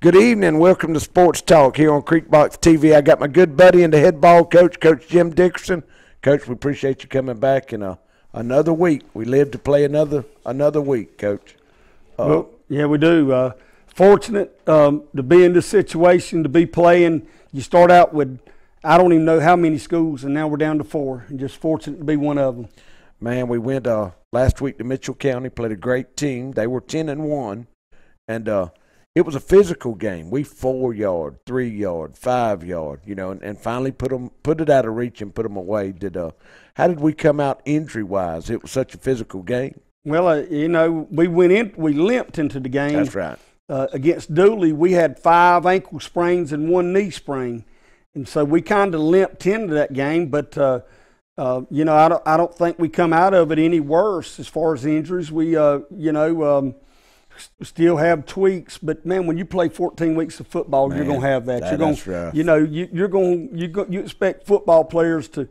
Good evening. Welcome to Sports Talk here on Creekbox TV. I got my good buddy and the head ball coach, Coach Jim Dickerson. Coach, we appreciate you coming back in another week. We live to play another week, Coach. Well, yeah, we do. Fortunate to be in this situation, to be playing. You start out with, I don't even know how many schools, and now we're down to 4. And just fortunate to be one of them. Man, we went last week to Mitchell County, played a great team. They were 10-1, and it was a physical game. We 4-yard, 3-yard, 5-yard, and finally put it out of reach and put them away. How did we come out injury-wise? It was such a physical game. Well, we limped into the game. That's right. Against Dooley, we had 5 ankle sprains and 1 knee sprain, and so we kind of limped into that game. But I don't think we come out of it any worse as far as the injuries. We still have tweaks, but man, when you play 14 weeks of football, man, you're going to have that. You're going you expect football players to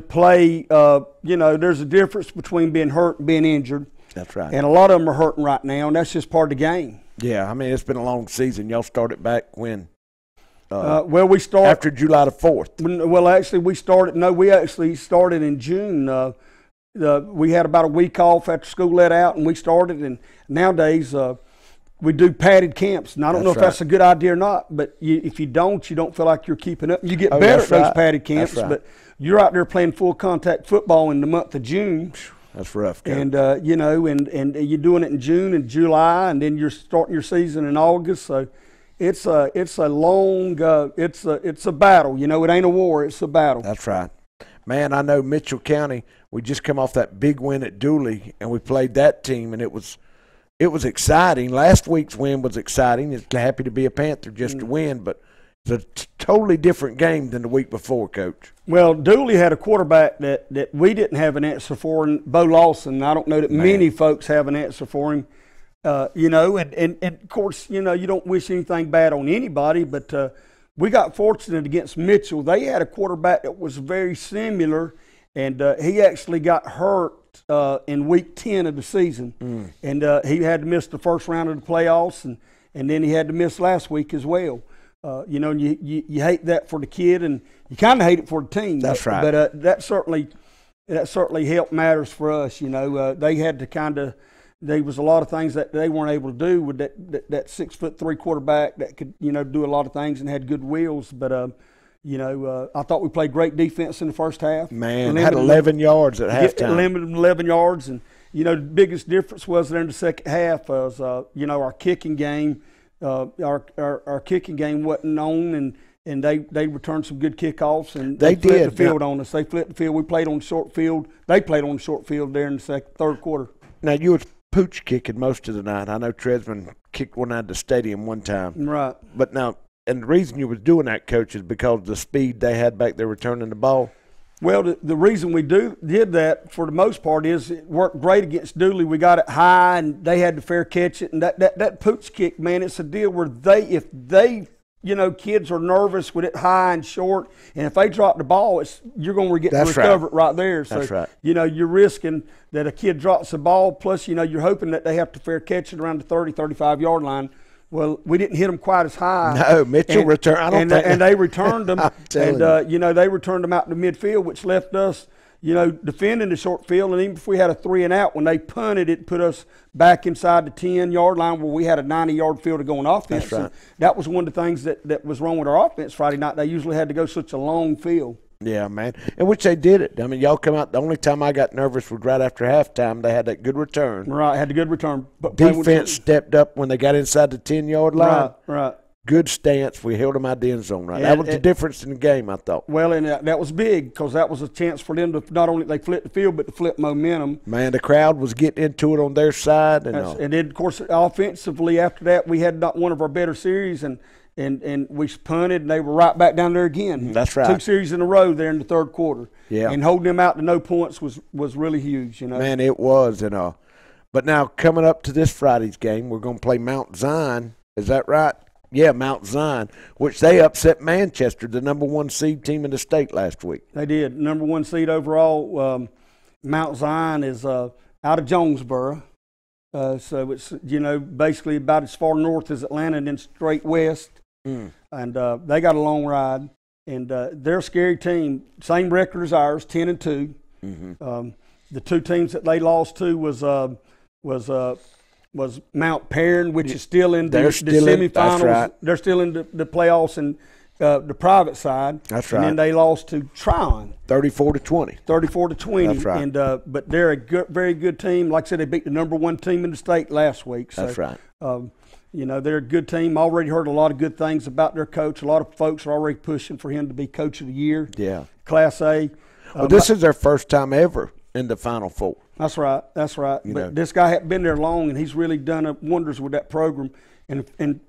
play. There's a difference between being hurt and being injured. That's right. And a lot of them are hurting right now, and that's just part of the game. Yeah, I mean, it's been a long season. Y'all started back when? We started after July the 4th. Well, actually, we started in June. We had about a week off after school let out, and we started. And nowadays, we do padded camps. And I don't know if that's a good idea or not, but if you don't feel like you're keeping up. You get better at those padded camps, but you're out there playing full contact football in the month of June. That's rough, Coach. And and you're doing it in June and July, and then you're starting your season in August. So it's a long it's a battle. It ain't a war. It's a battle. That's right. Man, I know Mitchell County, we just come off that big win at Dooley, and we played that team, and it was exciting. Last week's win was exciting. It's happy to be a Panther just to win, but it's a totally different game than the week before, Coach. Well, Dooley had a quarterback that we didn't have an answer for, and Bo Lawson. I don't know that many folks have an answer for him. And of course, you don't wish anything bad on anybody, but we got fortunate against Mitchell. They had a quarterback that was very similar, and he actually got hurt in week 10 of the season. And he had to miss the first round of the playoffs, and then he had to miss last week as well. You hate that for the kid, and you kind of hate it for the team. That's right. But that certainly helped matters for us. They had to there was a lot of things that they weren't able to do with that 6'3" quarterback that could do a lot of things and had good wheels. But I thought we played great defense in the first half. Man, had 11 yards at halftime. Limited 11 yards, and the biggest difference was there in the second half was our kicking game. Our kicking game wasn't on, and they returned some good kickoffs, and they flipped the field on us. They flipped the field. We played on the short field. They played on the short field there in the third quarter. Now, you were pooch kicking most of the night. I know Tresman kicked one out of the stadium one time. Right. But now, and the reason you was doing that, Coach, is because of the speed they had back there returning the ball. Well, the reason we did that for the most part is it worked great against Dooley. We got it high, and they had to fair catch it. And that pooch kick, man, it's a deal where if they kids are nervous with it high and short, and if they drop the ball, you're going to get to recover it right there. So, that's right. You're risking that a kid drops the ball, plus, you're hoping that they have to fair catch it around the 30, 35-yard line. Well, we didn't hit them quite as high. No, Mitchell returned. And they returned them. They returned them out to midfield, which left us, defending the short field. And even if we had a 3-and-out, when they punted, it put us back inside the 10-yard line where we had a 90-yard field to go on offense. That's right. And that was one of the things that was wrong with our offense Friday night. They usually had to go such a long field. Yeah, man. In which they did it. I mean, y'all come out. The only time I got nervous was right after halftime. They had that good return. Right, had a good return. But defense stepped up when they got inside the 10-yard line. Right. Good stance. We held them out the end zone. Right. That was the difference in the game, I thought. Well, and that was big because that was a chance for them to not only they flip the field, but to flip momentum. Man, the crowd was getting into it on their side. And then, of course, offensively after that, we had not one of our better series, and we punted, and they were right back down there again. That's right. 2 series in a row there in the third quarter. Yeah. And holding them out to no points was really huge, Man, it was. But now coming up to this Friday's game, we're going to play Mount Zion. Is that right? Yeah, Mount Zion, which they upset Manchester, the number 1 seed team in the state last week. They did. Number 1 seed overall. Mount Zion is out of Jonesboro. So it's, basically about as far north as Atlanta and then straight west. And they got a long ride. And they're a scary team. Same record as ours, 10-2. The two teams that they lost to was Mount Perrin, which is still in the semifinals. That's right. They're still in the playoffs and the private side. That's right. And then they lost to Tryon. 34-20. 34-20. That's right. And but they're a very good team. Like I said, they beat the #1 team in the state last week. So, that's right. They're a good team. Already heard a lot of good things about their coach. A lot of folks are already pushing for him to be Coach of the Year. Yeah. Class A. Well, this is their first time ever in the Final Four. That's right. But this guy hadn't been there long, and he's really done wonders with that program. And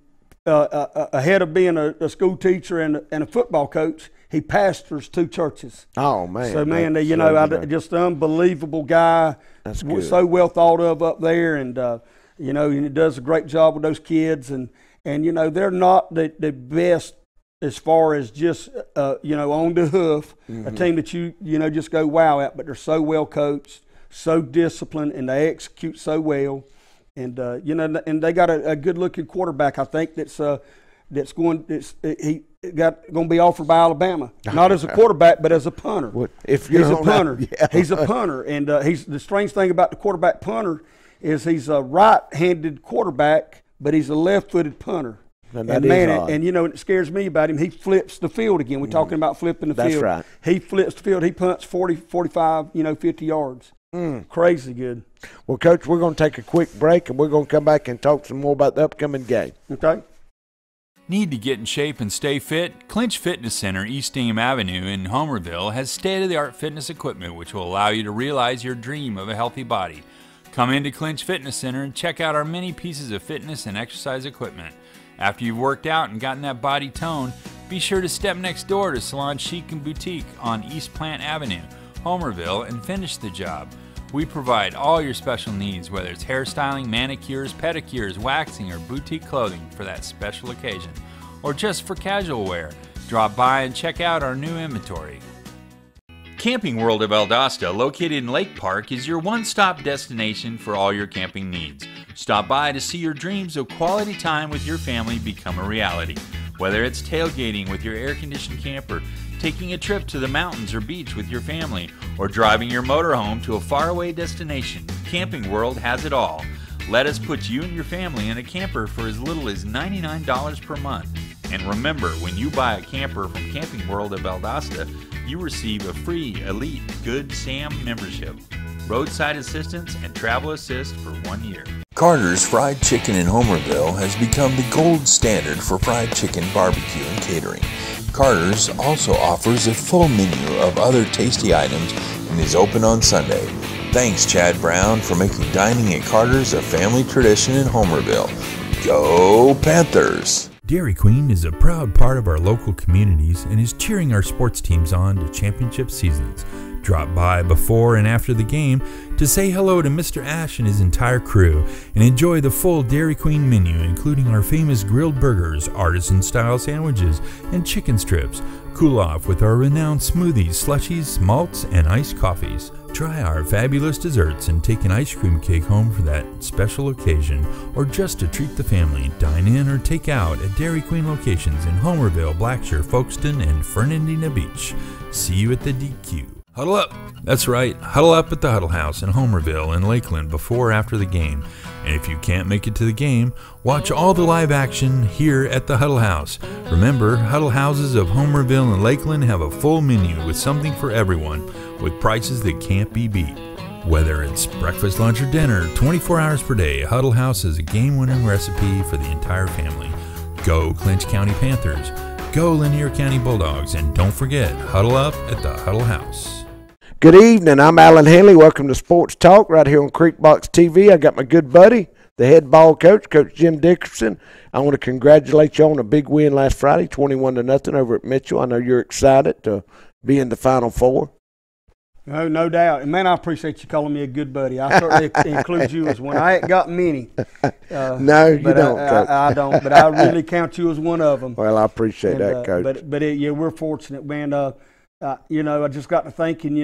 ahead of being a school teacher and a football coach, he pastors 2 churches. Oh, man. So, man, just an unbelievable guy. That's good. So well thought of up there, and and he does a great job with those kids. And they're not the best as far as just on the hoof, a team that you just go wow at, but they're so well coached, so disciplined, and they execute so well. And and they got a good looking quarterback. I think he's going to be offered by Alabama, not as a quarterback, but as a punter. If you're he's a punter, yeah. He's a punter, and he's the strange thing about the quarterback punter is he's a right-handed quarterback, but he's a left-footed punter. And it scares me about him. He flips the field again. We're talking about flipping the field. That's right. He flips the field. He punts 40, 45, 50 yards. Crazy good. Well, Coach, we're going to take a quick break, and we're going to come back and talk some more about the upcoming game. Okay. Need to get in shape and stay fit? Clinch Fitness Center, East Ingham Avenue in Homerville, has state-of-the-art fitness equipment which will allow you to realize your dream of a healthy body. Come into Clinch Fitness Center and check out our many pieces of fitness and exercise equipment. After you've worked out and gotten that body tone, be sure to step next door to Salon Chic and Boutique on East Plant Avenue, Homerville, and finish the job. We provide all your special needs, whether it's hairstyling, manicures, pedicures, waxing, or boutique clothing for that special occasion, or just for casual wear. Drop by and check out our new inventory. Camping World of Valdosta, located in Lake Park, is your one-stop destination for all your camping needs. Stop by to see your dreams of quality time with your family become a reality. Whether it's tailgating with your air-conditioned camper, taking a trip to the mountains or beach with your family, or driving your motorhome to a faraway destination, Camping World has it all. Let us put you and your family in a camper for as little as $99 per month. And remember, when you buy a camper from Camping World of Valdosta, you receive a free Elite Good Sam membership, roadside assistance, and travel assist for 1 year. Carter's Fried Chicken in Homerville has become the gold standard for fried chicken barbecue and catering. Carter's also offers a full menu of other tasty items and is open on Sunday. Thanks, Chad Brown, for making dining at Carter's a family tradition in Homerville. Go Panthers! Dairy Queen is a proud part of our local communities and is cheering our sports teams on to championship seasons. Drop by before and after the game to say hello to Mr. Ash and his entire crew and enjoy the full Dairy Queen menu, including our famous grilled burgers, artisan-style sandwiches, and chicken strips. Cool off with our renowned smoothies, slushies, malts, and iced coffees. Try our fabulous desserts and take an ice cream cake home for that special occasion, or just to treat the family. Dine in or take out at Dairy Queen locations in Homerville, Blackshear, Folkestone, and Fernandina Beach. See you at the DQ. Huddle up! That's right, huddle up at the Huddle House in Homerville and Lakeland before or after the game. And if you can't make it to the game, watch all the live action here at the Huddle House. Remember, Huddle Houses of Homerville and Lakeland have a full menu with something for everyone, with prices that can't be beat. Whether it's breakfast, lunch, or dinner, 24 hours per day, Huddle House is a game-winning recipe for the entire family. Go Clinch County Panthers! Go Lanier County Bulldogs! And don't forget, huddle up at the Huddle House. Good evening. I'm Alan Handley. Welcome to Sports Talk right here on Creekbox TV. I got my good buddy, the head ball coach, Coach Jim Dickerson. I want to congratulate you on a big win last Friday, 21-0 over at Mitchell. I know you're excited to be in the Final Four. No doubt. And, man, I appreciate you calling me a good buddy. I certainly include you as one. I ain't got many. No, you don't, Coach. I don't, but I really count you as one of them. Well, I appreciate that, Coach. But we're fortunate, man. I just got to thinking,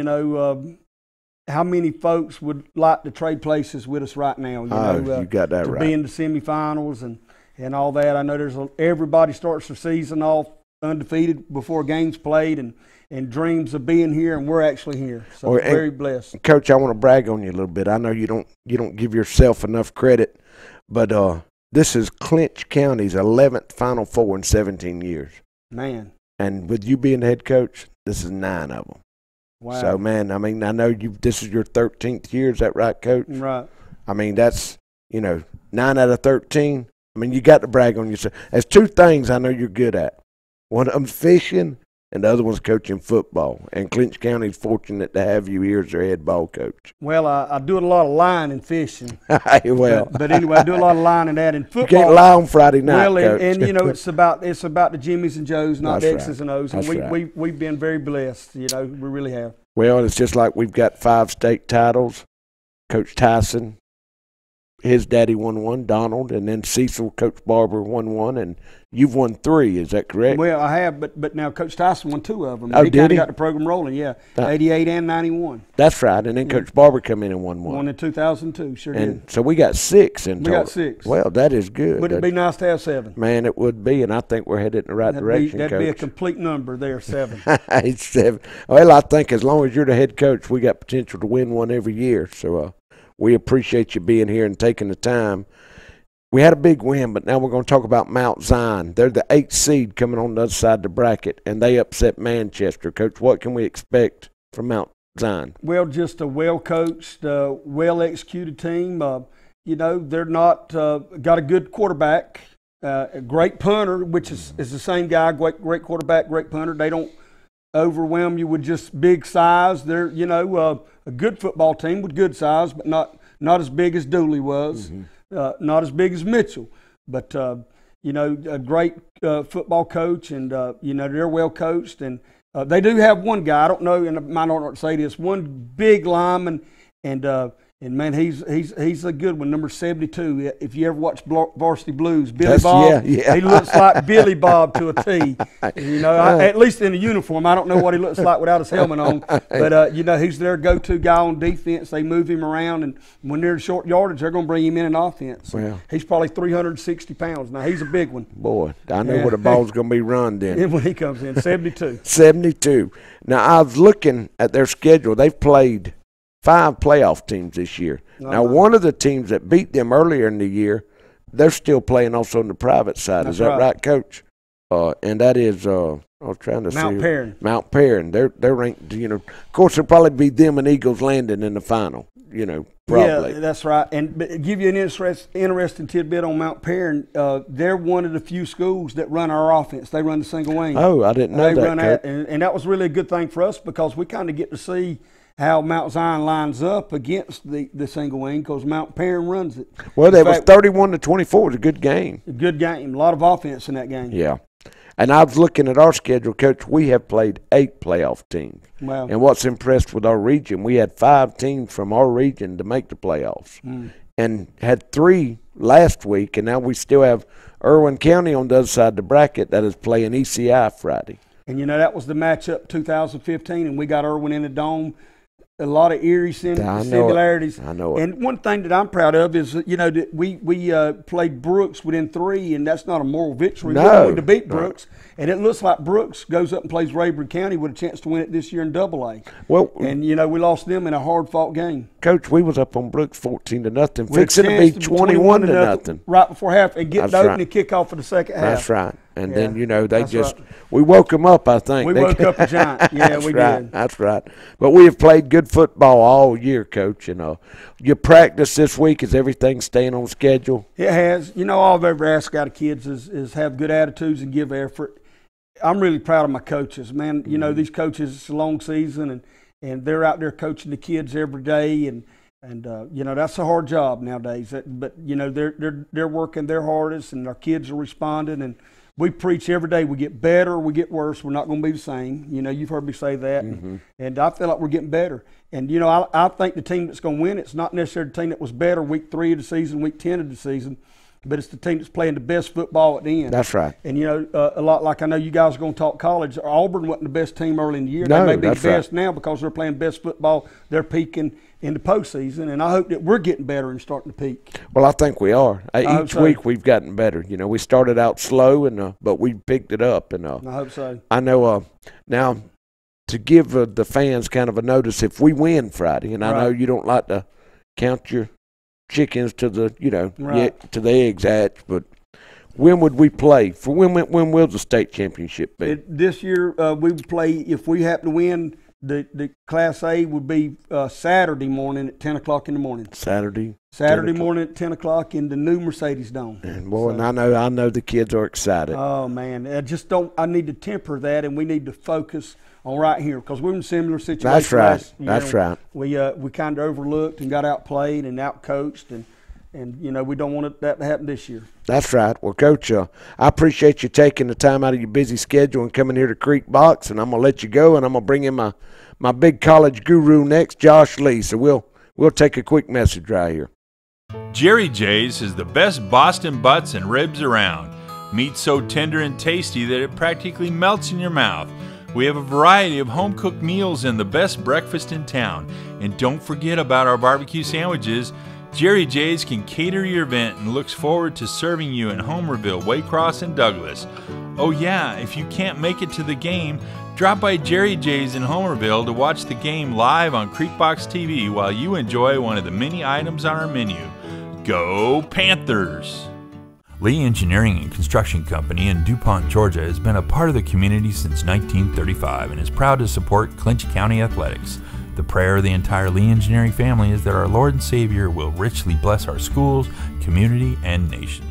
how many folks would like to trade places with us right now. You got that to right. be in the semifinals and all that. I know everybody starts the season off undefeated before games played and dreams of being here, and we're actually here. So very blessed. Coach, I want to brag on you a little bit. I know you don't give yourself enough credit, but this is Clinch County's 11th Final Four in 17 years. Man. And with you being the head coach, this is 9 of them. Wow. So, man, I mean, I know this is your 13th year. Is that right, Coach? Right. I mean, that's, 9 out of 13. I mean, you got to brag on yourself. There's 2 things I know you're good at. One of them's fishing, and the other one's coaching football. And Clinch County's fortunate to have you here as their head ball coach. Well, I do a lot of lying and fishing. Well, but anyway, I do a lot of lying and that in football. You can't lie on Friday night, Coach. And it's about the Jimmys and Joes, not the X's and O's. And we've been very blessed. We really have. Well, it's just like we've got 5 state titles. Coach Tyson, his daddy won 1, Donald, and then Cecil, Coach Barber won 1, and you've won 3. Is that correct? Well, I have, but now Coach Tyson won 2 of them. Oh, he did he? Got the program rolling, yeah. 88 and 91. That's right, and then Coach Barber come in and won 1. Won in 2002, sure and did. So we got 6 in total. We got 6. Well, that is good. Would it be nice to have 7? Man, it would be, and I think we're headed in the right direction, That'd Coach. be a complete number there, 7. It's 7. Well, I think as long as you're the head coach, we got potential to win one every year. So we appreciate you being here and taking the time. We had a big win, but now we're going to talk about Mount Zion. They're the 8th seed coming on the other side of the bracket, and they upset Manchester. Coach, what can we expect from Mount Zion? Well, just a well-coached, well-executed team. They're not got a good quarterback, a great punter, which is the same guy, great quarterback, great punter. They don't overwhelm you with just big size. They're, a good football team with good size, but not as big as Dooley was. Mm-hmm. Not as big as Mitchell, but, a great football coach, and, they're well coached. And they do have one guy, I don't know, and I might not know what to say this, one big lineman, and man, he's a good one, number 72. If you ever watch Varsity Blues, Billy Bob, yeah. He looks like Billy Bob to a T. At least in the uniform. I don't know what he looks like without his helmet on. But, he's their go-to guy on defense. They move him around, and when they're in short yardage, they're going to bring him in offense. Well, he's probably 360 pounds. Now, he's a big one. Boy, I know where the ball's going to be run then. When he comes in, 72. 72. Now, I was looking at their schedule. They've played 5 playoff teams this year. Now, one of the teams that beat them earlier in the year, they're still playing also on the private side. That's is that right, Coach? And that is, I was trying to see. Mount Perrin. Mount Perrin. They're ranked, of course, it'll probably be them and Eagles Landing in the final, probably. Yeah, that's right. And but give you an interesting tidbit on Mount Perrin. They're one of the few schools that run our offense. They run the single wing. Oh, I didn't know that. And that was really a good thing for us because we kind of get to see how Mount Zion lines up against the single wing because Mount Perrin runs it. Well, that was 31-24. It was a good game. A good game. A lot of offense in that game. Yeah. And I was looking at our schedule, Coach. We have played 8 playoff teams. Wow. And what's impressed with our region, we had 5 teams from our region to make the playoffs. And had 3 last week, and now we still have Irwin County on the other side of the bracket that is playing ECI Friday. And, that was the matchup 2015, and we got Irwin in the Dome. A lot of eerie similarities. I know it. And one thing that I'm proud of is, that we played Brooks within 3, and that's not a moral victory. No. We to beat Brooks. And it looks like Brooks goes up and plays Rayburn County with a chance to win it this year in AA. Well, and, we lost them in a hard-fought game. Coach, we was up on Brooks 14-0. Fixing to be 21-0. Right before half and get the opening kickoff for the second half. That's right. And then, they just we woke them up, I think. We woke up a giant. Yeah, we did. That's right. But we have played good football all year, Coach. Your practice this week, is everything staying on schedule? It has. All I've ever asked out of kids is have good attitudes and give effort. I'm really proud of my coaches, man. These coaches, it's a long season, and they're out there coaching the kids every day, and that's a hard job nowadays. But they're working their hardest, and our kids are responding. And we preach every day. We get better, we get worse. We're not going to be the same. You've heard me say that, and I feel like we're getting better. And I think the team that's going to win, it's not necessarily the team that was better week 3 of the season, week 10 of the season. but it's the team that's playing the best football at the end. That's right. And, a lot like I know you guys are going to talk college. Auburn wasn't the best team early in the year. No, they may be the that's right. best now because they're playing best football. They're peaking in the postseason, and I hope that we're getting better and starting to peak. Well, I think we are. Each so. week we've gotten better. We started out slow, but we picked it up. And I hope so. I know now to give the fans kind of a notice if we win Friday, and I know you don't like to count your chickens to the to the eggs hatch, but when would we play? For when will the state championship be? This year we would play, if we happen to win, the Class A would be Saturday morning at 10 o'clock in the morning. Saturday morning at 10 o'clock in the new Mercedes Dome. And boy, and I know the kids are excited. Oh man, I need to temper that, and we need to focus on right here because we're in a similar situation. That's right. last year. That's right. We kind of overlooked and got outplayed and outcoached, and we don't want that to happen this year. That's right. Well, Coach, I appreciate you taking the time out of your busy schedule and coming here to Creek Box, and I'm gonna let you go, and I'm gonna bring in my big college guru next, Josh Lee. So we'll take a quick message right here. Jerry J's is the best Boston butts and ribs around. Meat so tender and tasty that it practically melts in your mouth. We have a variety of home-cooked meals and the best breakfast in town. And don't forget about our barbecue sandwiches. Jerry J's can cater your event and looks forward to serving you in Homerville, Waycross, and Douglas. Oh yeah, if you can't make it to the game, drop by Jerry J's in Homerville to watch the game live on Creekbox TV while you enjoy one of the many items on our menu. Go Panthers! Lee Engineering and Construction Company in DuPont, Georgia has been a part of the community since 1935 and is proud to support Clinch County athletics. The prayer of the entire Lee Engineering family is that our Lord and Savior will richly bless our schools, community, and nation.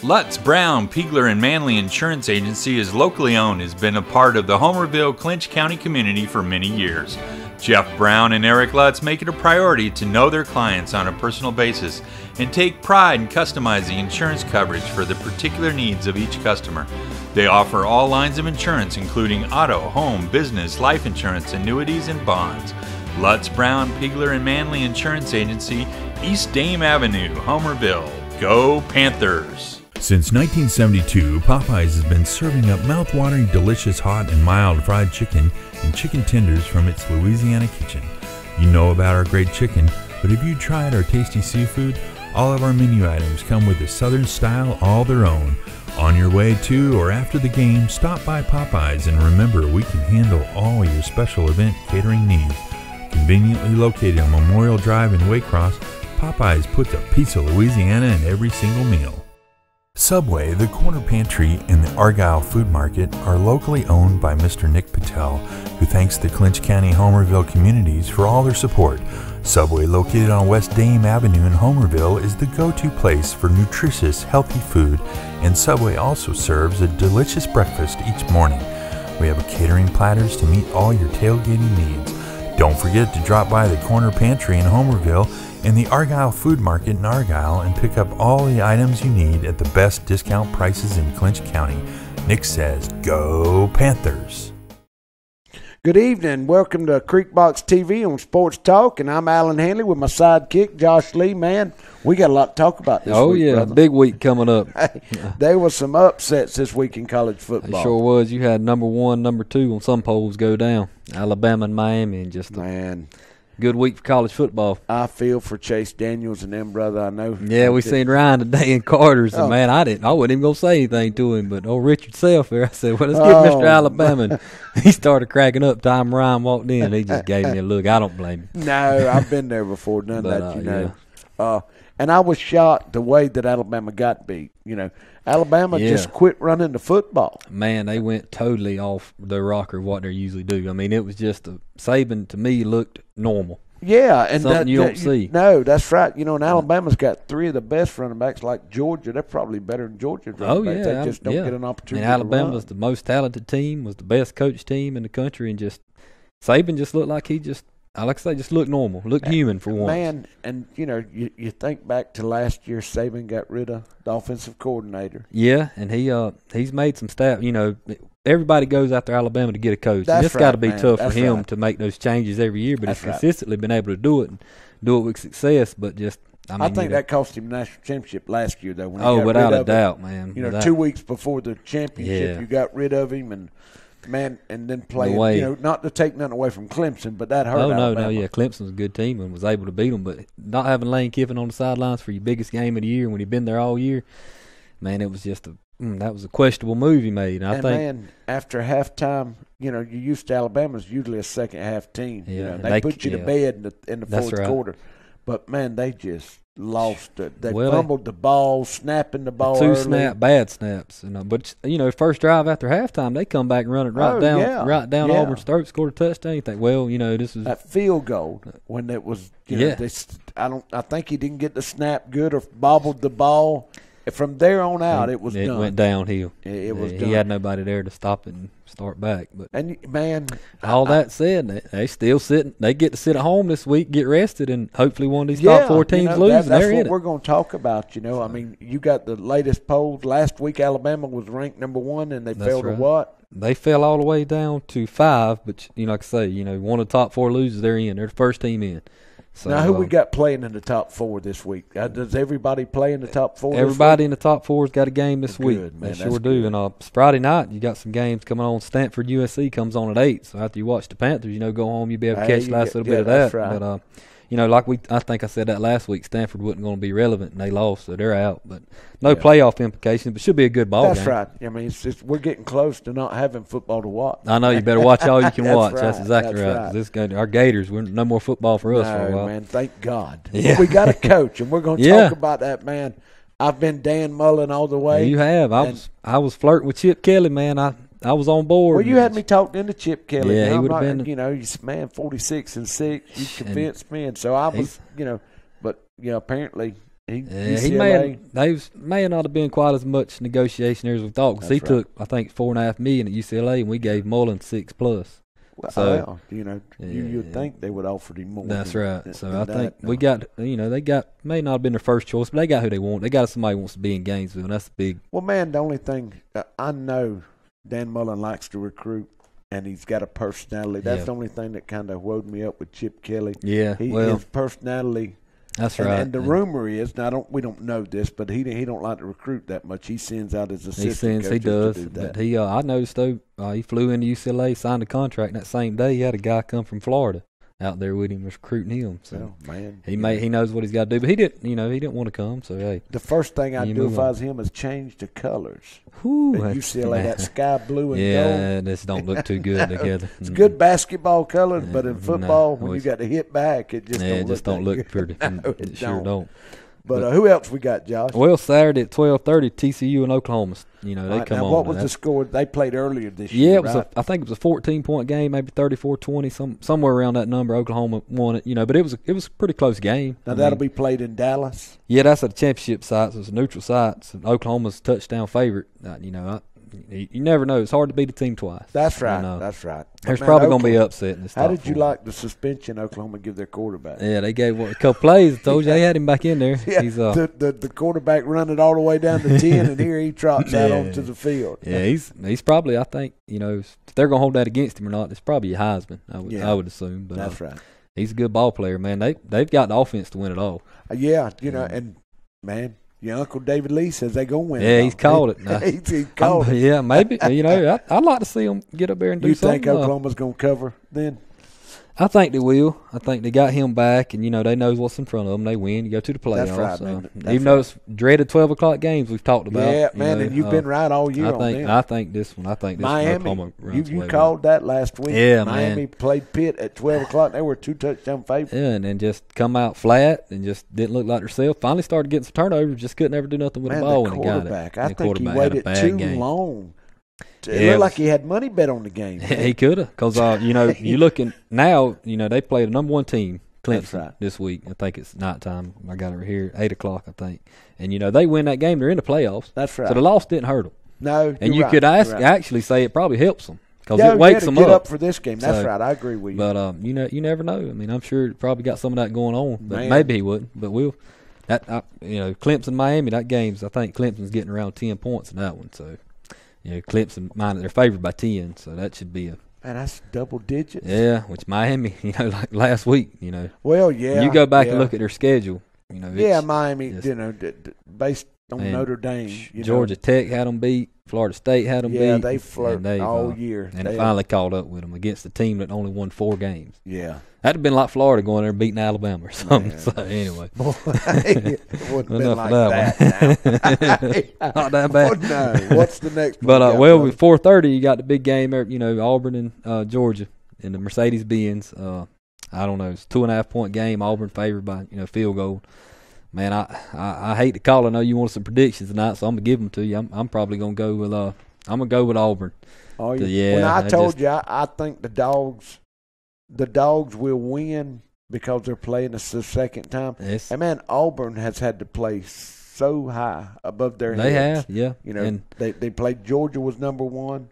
Lutz, Brown, Piegler, and Manley Insurance Agency is locally owned and has been a part of the Homerville, Clinch County community for many years. Jeff Brown and Eric Lutz make it a priority to know their clients on a personal basis and take pride in customizing insurance coverage for the particular needs of each customer. They offer all lines of insurance including auto, home, business, life insurance, annuities, and bonds. Lutz, Brown, Piegler, and Manley Insurance Agency, East Dame Avenue, Homerville. Go Panthers! Since 1972, Popeyes has been serving up mouth-watering, delicious, hot, and mild fried chicken and chicken tenders from its Louisiana kitchen. You know about our great chicken, but have you tried our tasty seafood? All of our menu items come with a southern style all their own. On your way to or after the game, stop by Popeyes and remember we can handle all your special event catering needs. Conveniently located on Memorial Drive in Waycross, Popeyes puts a piece of Louisiana in every single meal. Subway, the Corner Pantry, and the Argyle Food Market are locally owned by Mr. Nick Patel, who thanks the Clinch County Homerville communities for all their support. Subway, located on West Dame Avenue in Homerville, is the go-to place for nutritious, healthy food, and Subway also serves a delicious breakfast each morning. We have catering platters to meet all your tailgating needs. Don't forget to drop by the Corner Pantry in Homerville and the Argyle Food Market in Argyle and pick up all the items you need at the best discount prices in Clinch County. Nick says, go Panthers! Good evening. Welcome to Creekbox TV on Sports Talk, and I'm Alan Handley with my sidekick, Josh Lee. Man, we got a lot to talk about this week, brother. Big week coming up. Hey, there was some upsets this week in college football. It sure was. You had number 1, number 2 on some polls go down. Alabama and Miami, and just good week for college football. I feel for Chase Daniels and them, brother. I know. Yeah, we seen Ryan today in Carter's, and man, I wasn't even gonna say anything to him, but old Richard Self there, I said, well, let's get Mr. Alabama. And he started cracking up. Time Ryan walked in, he just gave me a look. I don't blame him. No, I've been there before. None of that, you know. Yeah. And I was shocked the way that Alabama got beat. Alabama just quit running the football. Man, they went totally off their rocker, what they usually do. I mean, it was just Saban, to me, looked normal. Yeah, and something you don't see. No, that's right. And Alabama's got 3 of the best running backs, like Georgia. They're probably better than Georgia's running backs. They just don't get an opportunity. And Alabama's the most talented team, was the best coached team in the country, and just Saban just looked like he just, like I say, just looked normal, looked human for once. Man, and you think back to last year, Saban got rid of the offensive coordinator. Yeah, and he's made some staff. Everybody goes after Alabama to get a coach. That's it's got to be tough for him right. to make those changes every year, but That's he's consistently been able to do it and do it with success. But just I think that cost him the national championship last year, though. When he oh, got without rid a of doubt, him. man. You know, 2 weeks before the championship, Yeah. you got rid of him, and then playing. way- You know, not to take nothing away from Clemson, but that hurt. Oh, no, Alabama. yeah. Clemson's a good team and was able to beat them. But not having Lane Kiffin on the sidelines for your biggest game of the year when he'd been there all year, man, it was just that was a questionable move he made. And I think, man, after halftime, you know, you used to Alabama's usually a second half team. You Yeah, know, they put you to yeah. bed in the That's fourth right. quarter. But, man, they just lost it. They Well, fumbled the ball, snapping the ball early. bad snaps. But, first drive after halftime, they come back and run it right down yeah. Auburn's throat, scored a touchdown. You think, well, this is. That field goal when it was, Yeah. I think he didn't get the snap good or bobbled the ball. From there on out, it was done. It went downhill. It was done. He had nobody there to stop it and start back. But And, man, all that said, they still sitting. They get to sit at home this week, get rested, and hopefully one of these top four teams lose. That's They're what in we're it. going to talk about. I mean, you got the latest polls. Last week, Alabama was ranked number 1, and they fell to right. what? They fell all the way down to 5, but like I say, one of the top 4 losers, they're in. They're the first team in. So, Now, who we got playing in the top 4 this week? Does everybody play in the top 4? Everybody in the top 4's got a game this week. Good, man, They that's sure do. good. And Friday night, you got some games coming on. Stanford USC comes on at 8. So after you watch the Panthers, go home, you'll be able to catch the last little bit of that. That's right. But I think I said that last week, Stanford wasn't going to be relevant, and they lost, so they're out. But no playoff implications, but should be a good ball game. That's right. I mean, we're getting close to not having football to watch. I know you better watch all you can That's watch. right. That's exactly That's right. right. 'Cause our Gators, no more football for us for a No, while. man, thank God. Yeah. But we got a coach, and we're going to Yeah. talk about that, man. I've been Dan Mullen all the Yeah, way. you have. I was flirting with Chip Kelly, man. I was on board. Well, you had me talked into Chip Kelly. Yeah, Now, he I'm would've not- been- 46-6. You convinced me, and so I was, but apparently he may not have been quite as much negotiation as we thought, because he That's right. took, I think, $4.5 million at UCLA, and we gave Mullen $6+. So you'd think they would offer him more. That's than- right. than So I think that. we got, they got, may not have been their first choice, but they got who they want. They got somebody who wants to be in Gainesville, and that's the big. Well, man, the only thing I know, Dan Mullen likes to recruit, and he's got a personality. That's Yeah. the only thing that kind of wound me up with Chip Kelly. Yeah, His personality. that's And, right. and the rumor is, now we don't know this, but he don't like to recruit that much. He sends out his assistant He coaches does, to do that. but I noticed though, he flew into UCLA, signed a contract, and that same day he had a guy come from Florida out there with him, recruiting him. So Oh, man, he knows what he's got to do, but he didn't want to come. So hey, the first thing I'd You do move if I on. was him is change the colors. whew, At that's- UCLA, that sky blue and gold. yeah, this don't look too good together. It's good basketball colors, but in No, football, when you it's- got to hit back, it just Yeah, don't it just don't that look good. pretty. No, It sure don't. But who else we got, Josh? Well, Saturday at 12:30, TCU and Oklahoma. They Right, come now, on. what was That- the score? They played earlier this Yeah, year, it was. right? I think it was a 14-point game, maybe 34-20, somewhere around that number. Oklahoma won it, but it was a pretty close game. Now, I that'll mean, be played in Dallas. Yeah, that's at the championship site, so it's a neutral site. So Oklahoma's touchdown favorite. You never know. It's hard to beat a team twice. That's right. And, That's right. But, There's man, probably going to be Oklahoma- upset in this. How top did you four. like the suspension Oklahoma give their quarterback? Yeah, they gave a couple plays. I told you they had him back in there. Yeah, He's the quarterback running all the way down to 10, and here he trots out Yeah. onto the field. Yeah, he's probably. I think if they're gonna hold that against him or not, it's probably a Heisman. Yeah. I would assume. But That's right. he's a good ball player, man. They've got the offense to win it all. Yeah, and man, your Uncle David Lee says they gonna win. Yeah, it he's all. called it. Now. He called it. Yeah, maybe. I'd like to see him get up there and do You something. think Oklahoma's gonna cover then? I think they will. I think they got him back, and they know what's in front of them. They win. You go to the playoffs. That's right, so, man. That's even though it's dreaded 12 o'clock games we've talked about. Yeah, man, and you've been right all year on them. I think this one. Miami, Oklahoma runs you away called that last week. Yeah, Miami man. played Pitt at 12 o'clock. They were 2 touchdown favorites. Yeah, and then just come out flat and just didn't look like themselves. Finally started getting some turnovers, just couldn't ever do nothing with Man, the ball the when he got it. quarterback, I The think he quarterback had a waited bad too game. long. It Yeah, looked like he had money bet on the game. He could have, because you looking now. They play the number one team, That's Clemson, right. this week. I think it's nighttime. I got it right here, 8 o'clock, I think. And they win that game, they're in the playoffs. That's right. So the loss didn't hurt them. No, And you're you could right, you're right. actually say it probably helps them, because Yeah, it wakes to them get up. up for this game. That's So, right. I agree with you. But you never know. I mean, I'm sure it probably got some of that going on. But Man. maybe he wouldn't. But Clemson, Miami. That game's. I think Clemson's getting around 10 points in that one. So, Clemson, they're favored by 10. So that should be Man, that's double digits. which Miami, like last week, Well, yeah. you go back yeah. and look at their schedule. Miami, based on Notre Dame. Georgia Tech had them beat. Florida State had them beat. Yeah, they flirted all year. And they finally caught up with them against a team that only won 4 games. Yeah. That'd have been like Florida going there and beating Alabama or something. Man. So, anyway. It wouldn't have been like that. Not that bad. No. What's the next one? But, with 4:30, you got the big game, Auburn and Georgia in the Mercedes-Benz. I don't know. It's a 2.5-point game. Auburn favored by, field goal. Man, I hate to call it. I know you want some predictions tonight, so I'm gonna give them to you. I'm probably gonna go with Auburn. Oh yeah. When I told you, I think the dogs will win because they're playing us the second time. Yes. And man, Auburn has had to play so high above their heads. They have, yeah. And they played Georgia was number 1.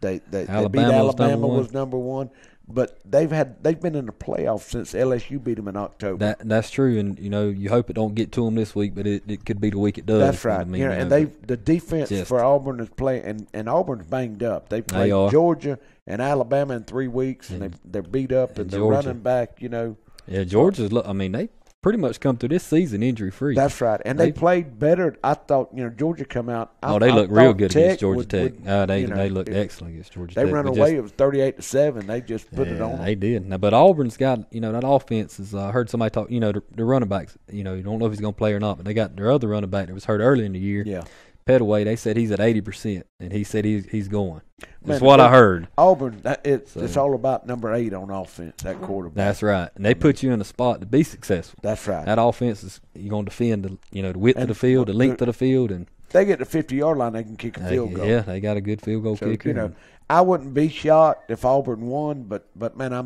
They beat Alabama was number 1. But they've been in the playoffs since LSU beat them in October. That's true, and you hope it don't get to them this week, but it could be the week it does. That's right. The defense for Auburn is playing, and Auburn's banged up. They played Georgia and Alabama in 3 weeks, and they're beat up, and they're running back. Yeah, Georgia's. They pretty much come through this season injury free. That's right, and they played better. I thought Georgia come out. They look real good against Georgia Tech. They looked excellent against Georgia Tech. They ran away. It was 38-7. They just put it on. They did. Now, but Auburn's got that offense is. I heard somebody talk. The running backs. You don't know if he's going to play or not, but they got their other running back that was hurt early in the year. Yeah. Petaway, they said he's at 80%, and he said he's going. That's what I heard. Auburn, it's all about number 8 on offense, that quarterback. That's right, and they put you in a spot to be successful. That's right. That offense is you're going to defend the width of the field, the length of the field, and they get the 50-yard line, they can kick a field goal. Yeah, they got a good field goal kicker. I wouldn't be shocked if Auburn won, but man, I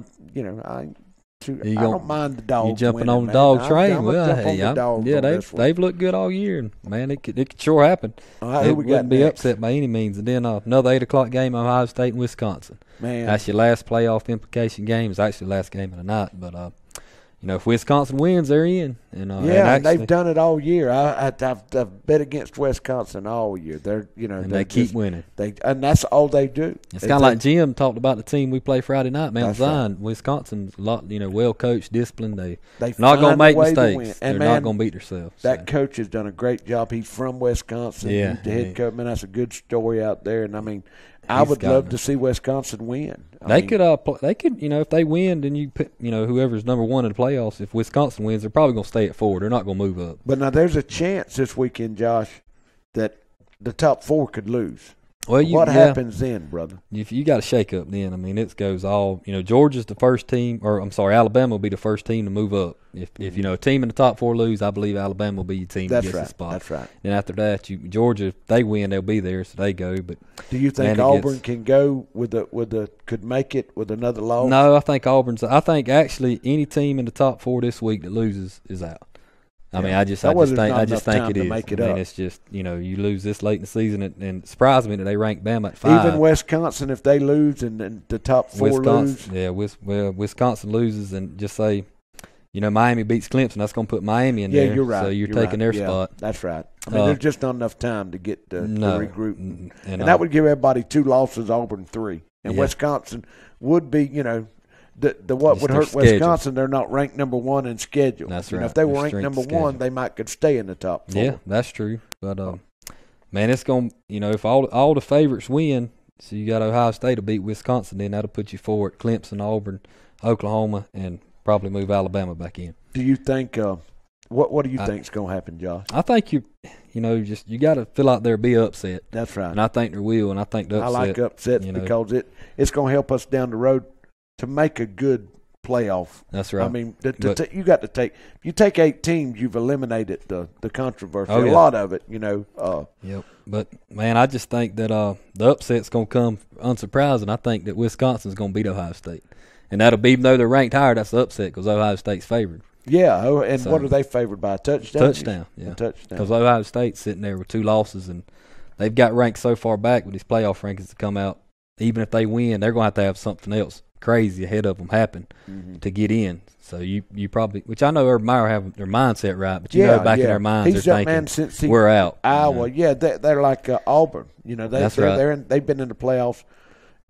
don't mind the dogs. You jumping winning, on the dog train? They've looked good all year, and man, it could sure happen. It wouldn't be upset by any means. And then another 8:00 game, Ohio State and Wisconsin. Man, that's your last playoff implication game. It's actually the last game of the night, but if Wisconsin wins, they're in. And and they've done it all year. I've bet against Wisconsin all year. They keep winning. And that's all they do. It's kind of like Jim talked about the team we play Friday night, Mount Zion. Right. Wisconsin's a lot, well coached, disciplined. They're not going to make mistakes. They're not going to beat themselves. That coach has done a great job. He's from Wisconsin. Yeah, the head coach. Man, that's a good story out there. And I would love to see Wisconsin win. They could, if they win, then you put, whoever's number 1 in the playoffs. If Wisconsin wins, they're probably going to stay at 4. They're not going to move up. But now there's a chance this weekend, Josh, that the top 4 could lose. Well, what happens then, brother? If you got to shake up, then it goes all. Georgia's the first team, or I'm sorry, Alabama will be the first team to move up. If a team in the top 4 lose, I believe Alabama will be your team that gets the spot. That's right. And after that, Georgia, if they win, they'll be there, so they go. But do you think Auburn can go could make it with another loss? No, I think I think actually any team in the top 4 this week that loses is out. I just think it is. It's just you lose this late in the season, and it surprised me that they ranked Bama at 5. Even Wisconsin, if they lose and the top 4 lose, Wisconsin loses, and just say, Miami beats Clemson, that's going to put Miami in there. Yeah, you're right. So you're taking their spot. That's right. There's just not enough time to get to regroup, and that would give everybody 2 losses, Auburn 3, and Wisconsin would be, what would hurt schedule. Wisconsin, they're not ranked number 1 in schedule. That's right. If they were ranked number 1, they could stay in the top 4. Yeah, that's true. But man, it's going. If all the favorites win, so you got Ohio State to beat Wisconsin, then that'll put you forward Clemson, Auburn, Oklahoma, and probably move Alabama back in. Do you think? What do you think is going to happen, Josh? I think you got to feel like there'll be upset. That's right. And I think there will. And I think the upset. I like upsets because it's going to help us down the road to make a good playoff. That's right. You got to take. If you take 8 teams, you've eliminated the controversy. A lot of it, Yep. But man, I just think that the upset's going to come unsurprising. I think that Wisconsin's going to beat Ohio State, and that'll be, even though they're ranked higher, that's the upset because Ohio State's favored. Yeah, and what are they favored by? A touchdown. Touchdown. Yeah. Because Ohio State's sitting there with 2 losses, and they've got ranked so far back with these playoff rankings to come out. Even if they win, they're going to have something else crazy ahead of them happen to get in. So you probably, which I know Urban Meyer have their mindset right, but back in their minds they're thinking we're out. Iowa, they're like Auburn. That's right. They've been in the playoffs,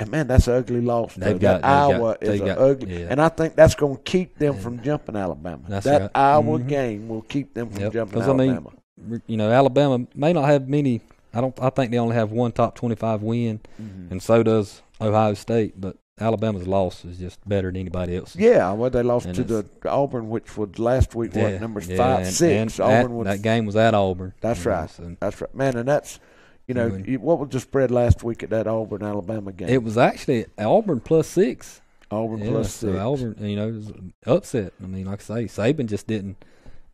And man, that's an ugly loss. Iowa is ugly, and I think that's going to keep them from jumping Alabama. That right. Iowa game will keep them from jumping Alabama. I mean, Alabama may not have many. I think they only have one top 25 win, and so does Ohio State. But Alabama's loss is just better than anybody else. Yeah, well, they lost to the Auburn, which was last week. Numbers 5, 6. Auburn that game was at Auburn. That's right. That's right, man, and that's. What was the spread last week at that Auburn-Alabama game? It was actually Auburn +6. Auburn +6. So Auburn, it was an upset. I mean, like I say, Saban just didn't.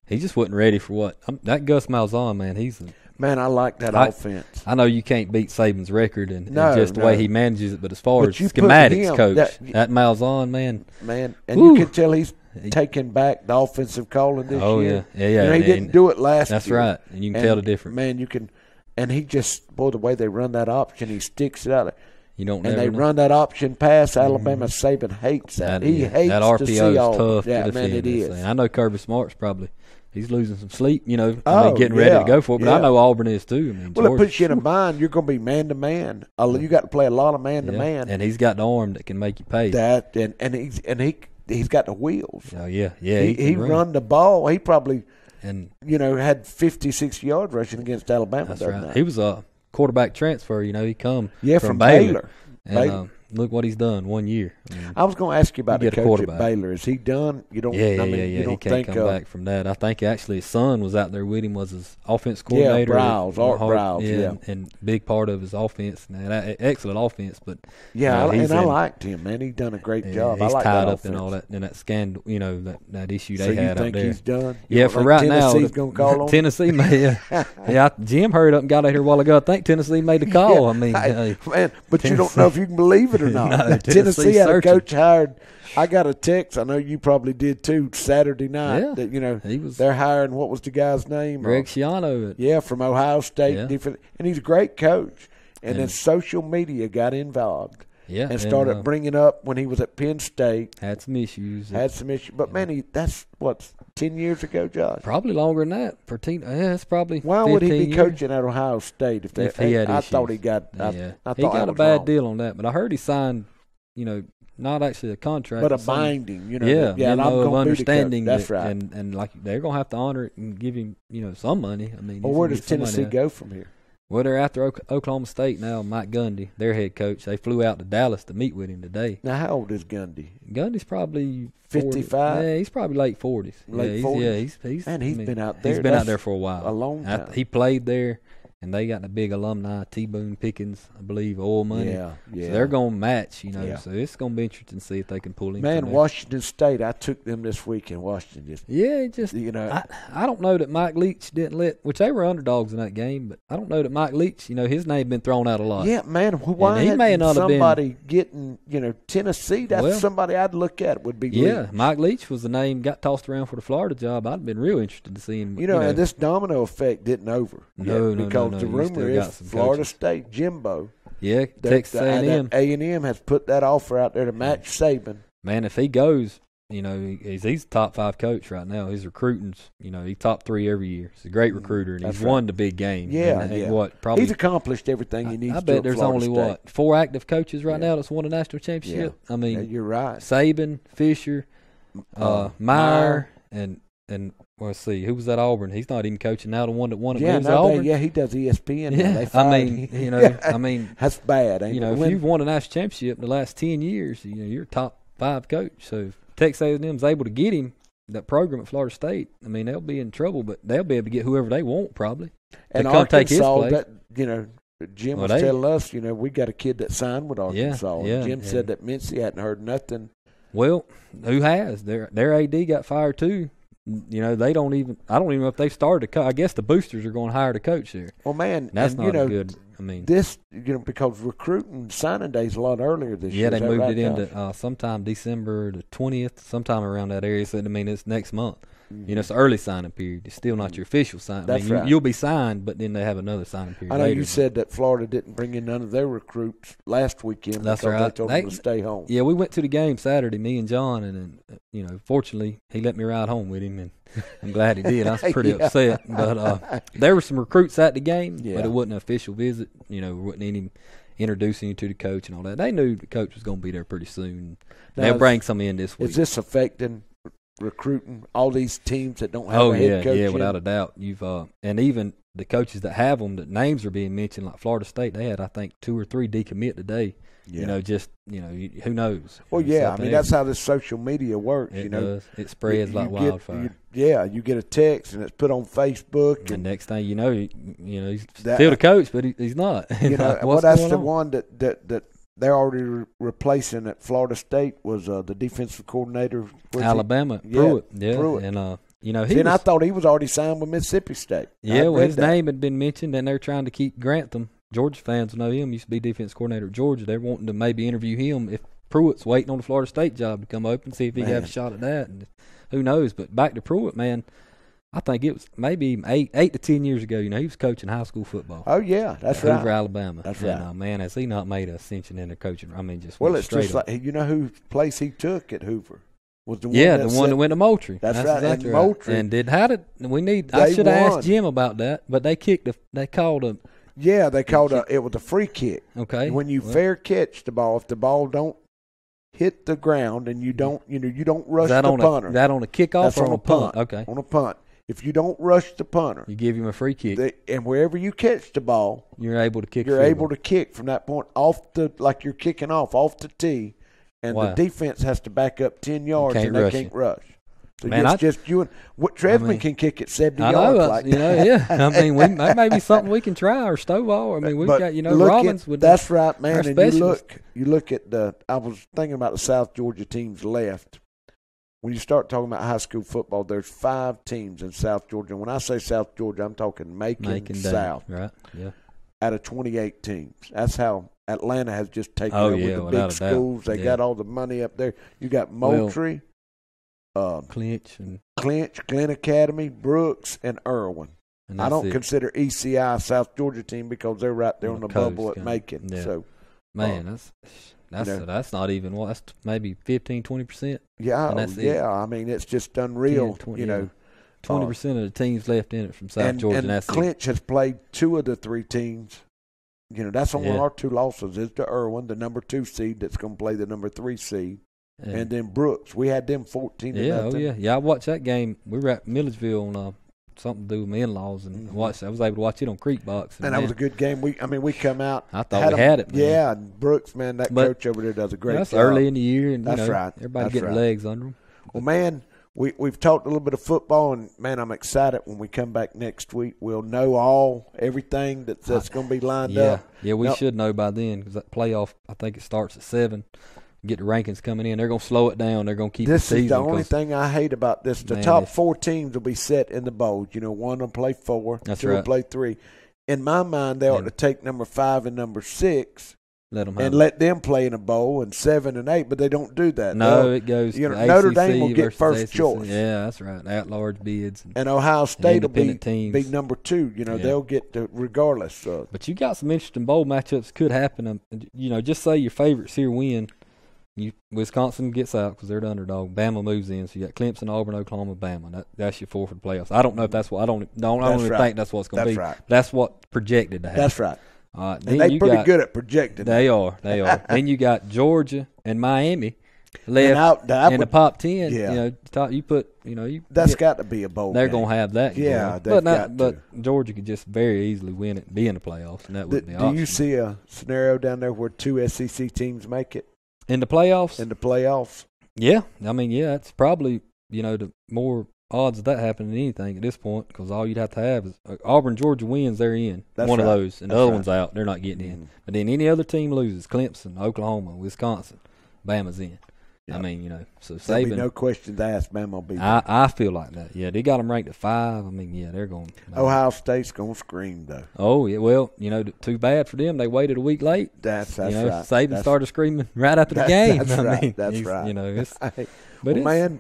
He just wasn't ready for what that Gus Malzahn, man. Man, I like that offense. I know you can't beat Saban's record and just the way he manages it, but as far as schematics, coach, that Malzahn, man, and you can tell he's taking back the offensive calling this year. Yeah. He didn't do it last year. That's right, and you can tell the difference. Man, you can. And he just, the way they run that option, he sticks it out. You don't. And they run that option pass. Alabama Saban hates that. He hates that RPO to see is all. Tough yeah, to man, defend. it is. I know Kirby Smart's probably he's losing some sleep. Getting ready to go for it. But I know Auburn is too. I mean, well, it puts you in a bind. You're going to be man to man. You got to play a lot of man to man. And he's got the arm that can make you pay. That and he's got the wheels. Oh yeah. He run the ball. He probably had 56 yard rushing against Alabama. That's right. He was a quarterback transfer. He come from Baylor. And look what he's done 1 year. I was going to ask you about the coach at Baylor. Is he done? You don't. Yeah. You don't he can't think come back from that. I think actually his son was out there with him. Was his offense coordinator? Art Briles. And big part of his offense. Man, excellent offense. But I liked him. Man, he done a great job. He's I like tied that up offense. in all that in that scandal. That issue so they had out there. He's done? Yeah, for right now. Tennessee's going to call on Tennessee may. Jim hurried up and got out here a while ago. I think Tennessee made the call. Yeah, I mean, man, but you don't know if you can believe it or not. No, Tennessee had a coach hired. I got a text. I know you probably did too. Saturday night that they're hiring. What was the guy's name? Greg Schiano. From Ohio State. Different, and he's a great coach. And then social media got involved. Yeah, and started bringing up when he was at Penn State. Had some issues. But man, that's 10 years ago, Josh. Probably longer than that. It's probably. Why would he be coaching at Ohio State if he had I issues? Thought he got. Yeah. I thought he got a bad deal on that, but I heard he signed. Not actually a contract, but a binding. And I'm of understanding. That's right. And like they're gonna have to honor it and give him, some money. I mean, well, where does Tennessee go from here? Well, they're after Oklahoma State now. Mike Gundy, their head coach, they flew out to Dallas to meet with him today. Now, how old is Gundy? Gundy's probably 55. Yeah, he's probably late 40s. Late 40s. He's been out there. He's been out there for a while. A long time. He played there. And they got the big alumni, T. Boone Pickens, I believe, oil money. Yeah. So they're going to match, So it's going to be interesting to see if they can pull him. Man, Washington State, I took them this week in Washington. I don't know that Mike Leach didn't which they were underdogs in that game, but I don't know that Mike Leach, his name been thrown out a lot. Yeah, man, why hadn't somebody getting, Tennessee, that's somebody I'd look at would be Leach. Mike Leach was the name, got tossed around for the Florida job. I'd been real interested to see him. And this domino effect didn't over. No, the rumor is Florida State, Jimbo. Yeah, Texas A&M. A&M has put that offer out there to match Saban. Man, if he goes, he's a top 5 coach right now. His recruiting's, he's top 3 every year. He's a great recruiter, and he's won the big game. He's accomplished everything he needs. I bet there's only 4 active coaches right now that's won a national championship. I mean, you're right. Saban, Fisher, Meyer, and let's see, who was at Auburn? He's not even coaching now. The one that won it. Auburn. He does ESPN. Yeah, I mean, that's bad. Ain't if you've won a national championship in the last 10 years, you're a top 5 coach. So if Texas A&M's able to get him that program at Florida State, I mean, they'll be in trouble, but they'll be able to get whoever they want probably. And Arkansas, Jim was telling us, we got a kid that signed with Arkansas. Jim said that Mincy hadn't heard nothing. Well, who has? Their AD got fired too. They don't even. I don't even know if they've started. I guess the boosters are going to hire the coach there. Well, man, that's not good. I mean, this because recruiting signing day's a lot earlier this year. Yeah, they moved it into sometime December the 20th, sometime around that area. So it's next month. Mm-hmm. It's the early signing period. It's still not your official sign. That's right. You'll be signed, but then they have another signing period. I know later. You said that Florida didn't bring in none of their recruits last weekend. That's because right. They told them to stay home. Yeah, we went to the game Saturday, me and John, and fortunately he let me ride home with him, and I'm glad he did. I was pretty upset, but there were some recruits at the game, but it wasn't an official visit. There wasn't introducing you to the coach and all that. They knew the coach was going to be there pretty soon. Now, They'll bring some in this week. Is this affecting recruiting all these teams that don't have a head coach? Yeah, without a doubt. You've and even the coaches that have them, that names are being mentioned, like Florida State. They had, I think, 2 or 3 decommit today. Yeah. Who knows? Well, yeah, I mean, that's how this social media works. It does. It spreads like wildfire. You get a text and it's put on Facebook. And next thing you know, he's still the coach, but he's not. That's the one that they're already replacing at Florida State was the defensive coordinator. Alabama, Pruitt. Yeah, Pruitt. And I thought he was already signed with Mississippi State. Yeah, his name had been mentioned, and they're trying to keep Grantham. Georgia fans know him. Used to be defense coordinator at Georgia. They're wanting to maybe interview him if Pruitt's waiting on the Florida State job to come open, see if he can have a shot at that. And who knows? But back to Pruitt, man. I think it was maybe 8 to 10 years ago. He was coaching high school football. Oh yeah, that's right. Over Alabama. That's right. And, man, has he not made an ascension in the coaching? I mean, just it's just like whose place he took at Hoover was the one. Yeah, the one that went to Moultrie. That's right. Exactly and Moultrie. And I should have asked Jim about that, but they called a. Yeah, they called it was a free kick. Okay. When you fair catch the ball, if the ball don't hit the ground and you don't rush the punter. Is that on a kickoff That's or on a punt? Okay. On a punt. If you don't rush the punter, you give him a free kick. And wherever you catch the ball, you're able to kick. You're able to kick from that point like you're kicking off the tee, and the defense has to back up 10 yards and they can't rush. So man, it's just you and what Tresman can kick it 70 yards. I mean, that may be something we can try, or Stovall. I mean, we've got Robbins with that's right, man. And you look at I was thinking about the South Georgia teams left. When you start talking about high school football, there's 5 teams in South Georgia. And when I say South Georgia, I'm talking Macon South. Right. Yeah. Out of 28 teams, that's how Atlanta has just taken over the big schools. They got all the money up there. You got Moultrie. Clinch, Glen Academy, Brooks, and Irwin. And I don't consider ECI a South Georgia team because they're right there on the bubble at Macon. Yeah. So, man, that's not even that's maybe 15-20%. Yeah, I mean, it's just unreal. 20% of the teams left in it from South Georgia. And Clinch has played 2 of the 3 teams. That's only our 2 losses. Is to Irwin, the number 2 seed that's going to play the number 3 seed. And then Brooks, we had them 14-0. Yeah. I watched that game. We were at Milledgeville on something to do with my in-laws, and I was able to watch it on Creekbox. And that was a good game. We come out. I thought we had it. Man. Yeah, and Brooks, man, that coach over there does a great job. That's early in the year, and that's right. Everybody getting legs under them. Well, man, we've talked a little bit of football, and man, I'm excited when we come back next week. We'll know everything that's going to be lined up. Yeah, we should know by then because that playoff, I think it starts at 7. Get the rankings coming in. They're going to slow it down. They're going to keep this the season. This is the only thing I hate about this. The top 4 teams will be set in the bowls. One will play 4, 2 will play 3. In my mind, they ought to take number 5 and number 6 let them play in a bowl, and 7 and 8, but they don't do that. No, it goes Notre Dame will get first ACC. choice. Yeah, that's right. At-large bids. And Ohio State will be number 2. They'll get regardless. But you got some interesting bowl matchups could happen. Just say your favorites here win. Wisconsin gets out because they're the underdog. Bama moves in, so you got Clemson, Auburn, Oklahoma, Bama. That's your 4 for the playoffs. I don't know if that's what I don't even think that's what's going to be. Right. That's what projected to happen. That's right. And they're pretty good at projecting. They are. Then you got Georgia and Miami left in the top 10. Yeah. That's got to be a bowl. They're going to have that. Yeah, but Georgia could just very easily win it, and be in the playoffs, and that would be awesome. Do you see a scenario down there where 2 SEC teams make it? In the playoffs? In the playoffs. Yeah. I mean, it's probably, the more odds of that happening than anything at this point because all you'd have to have is Auburn, Georgia wins, they're in. Of those. And the other one's out. They're not getting in. But then any other team loses, Clemson, Oklahoma, Wisconsin, Bama's in. Yep. I mean, so Saban. There'll be no questions asked. Bama will be there. I feel like that. Yeah, they got them ranked at 5. I mean, they're going. Ohio State's going to scream, though. Oh, yeah. Well, too bad for them. They waited a week late. That's right. Saban started screaming right after the game. That's right. That's right. It's, but man,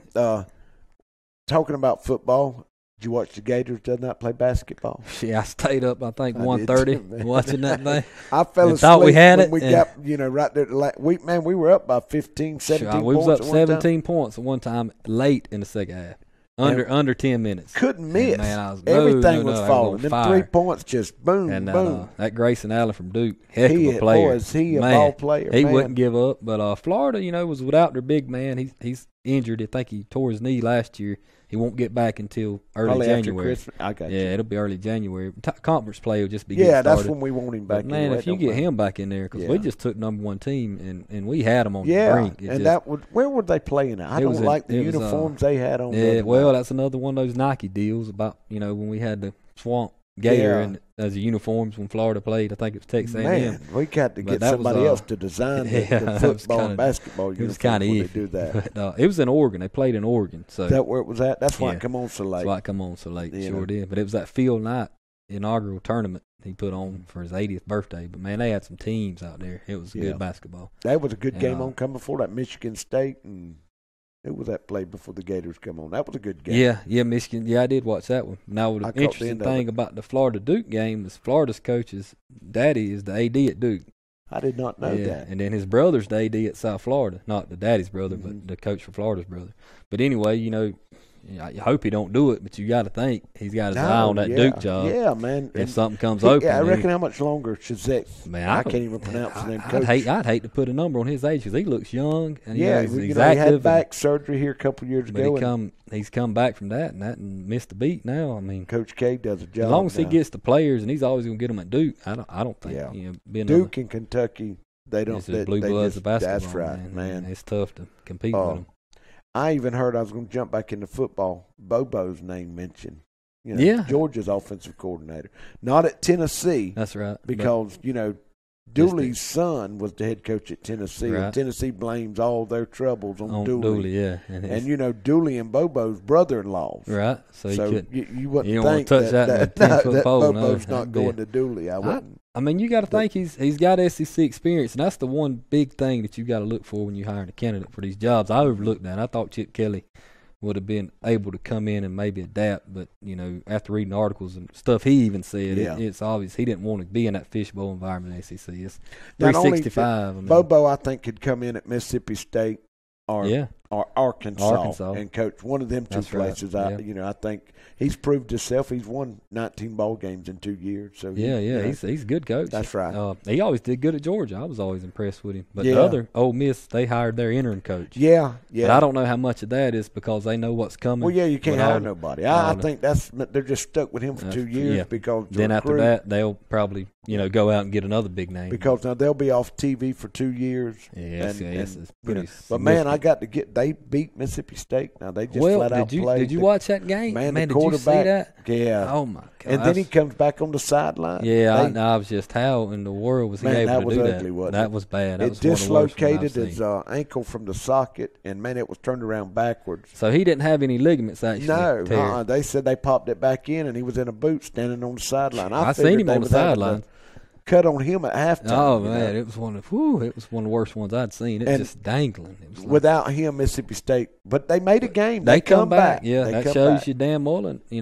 talking about football, did you watch the Gators did not play basketball? Yeah, I stayed up, I think, 1:30 watching that thing. I fell asleep thought we had it. We got, right there. We were up by 15, 17 points. We was up 17 points at one time late in the second half. Under 10 minutes. Couldn't miss. And, man, Everything was I falling. was Them 3 points just boom, and boom. that Grayson Allen from Duke, heck of a player. Boy, is he a man, ball player. He man. wouldn't give up. But Florida, was without their big man. He's injured. I think he tore his knee last year. He won't get back until early Probably January. After Christmas. I got you. Yeah, it'll be early January. Conference play will just be Yeah, getting started. that's when we want him back. But man, if you get him back in there, because we just took number 1 team and we had them on the brink. Where were they playing at? I don't like the uniforms they had on. Yeah, well, that's another one of those Nike deals about when we had the Swamp Gator and as the uniforms when Florida played. I think it was Texas A&M. Man, we got to get somebody else to design the football and basketball uniforms. It was kind of iffy. Do that. But, it was in Oregon. They played in Oregon. So is that where it was at? That's why it come on so late. That's why it come on so late. Sure did. But it was that field night inaugural tournament he put on for his 80th birthday. But man, they had some teams out there. It was good basketball. That was a good game on coming before that Michigan State and. Who was that play before the Gators come on? That was a good game. Yeah, Michigan. Yeah, I did watch that one. Now, the interesting thing about the Florida-Duke game is Florida's coach's daddy is the AD at Duke. I did not know that. And then his brother's the AD at South Florida. Not the daddy's brother, but the coach for Florida's brother. But anyway, I hope he don't do it, but you got to think he's got his eye on that Duke job. Yeah, man. If something comes open. Yeah, I reckon how much longer Shazek. Man, I can't even pronounce his name. I'd hate to put a number on his age because he looks young. And, he had back surgery here a couple years ago. But he's come back from that and missed the beat now. I mean, Coach K does a job. As long as he gets the players, and he's always going to get them at Duke, I don't think. Yeah. Duke and Kentucky, they don't. It's blue bloods of basketball. That's right, man. It's tough to compete with them. I even heard I was going to jump back into football. Bobo's name mentioned. Georgia's offensive coordinator. Not at Tennessee. That's right. Because, Dooley's son was the head coach at Tennessee. Right. And Tennessee blames all their troubles on Dooley. Dooley, yeah. And Dooley and Bobo's brother-in-laws. Right. So you wouldn't don't think want to touch that Bobo's not going to Dooley. I wouldn't. I mean, you got to think he's got SEC experience, and that's the one big thing that you got to look for when you're hiring a candidate for these jobs. I overlooked that. I thought Chip Kelly would have been able to come in and maybe adapt, but after reading articles and stuff he even said, it's obvious he didn't want to be in that fishbowl environment in SEC. It's 365. Bobo, I think, could come in at Mississippi State or Arkansas and coach one of them two places. Right. I think he's proved himself. He's won 19 ball games in 2 years. So he's a good coach. That's right. He always did good at Georgia. I was always impressed with him. But the other Ole Miss, they hired their interim coach. Yeah. But I don't know how much of that is because they know what's coming. Well, you can't hire nobody. I think they're just stuck with him for 2 years because then after that they'll probably go out and get another big name because now they'll be off TV for 2 years. But man, they beat Mississippi State. Now they just flat out played. Did you watch that game? Man, did you see that? Yeah. Oh my God. And then he comes back on the sideline. Yeah, I was just how in the world was he able to do ugly, that? That was bad. That it dislocated his ankle from the socket, and man, it was turned around backwards. So he didn't have any ligaments actually. No, they said they popped it back in, and he was in a boot standing on the sideline. I seen him on the sideline. Cut on him at halftime. Oh man, it was one of the worst ones I'd seen. It was just dangling. It was without him, Mississippi State, but they made a game. They come back. Yeah, that shows you Dan Mullen. He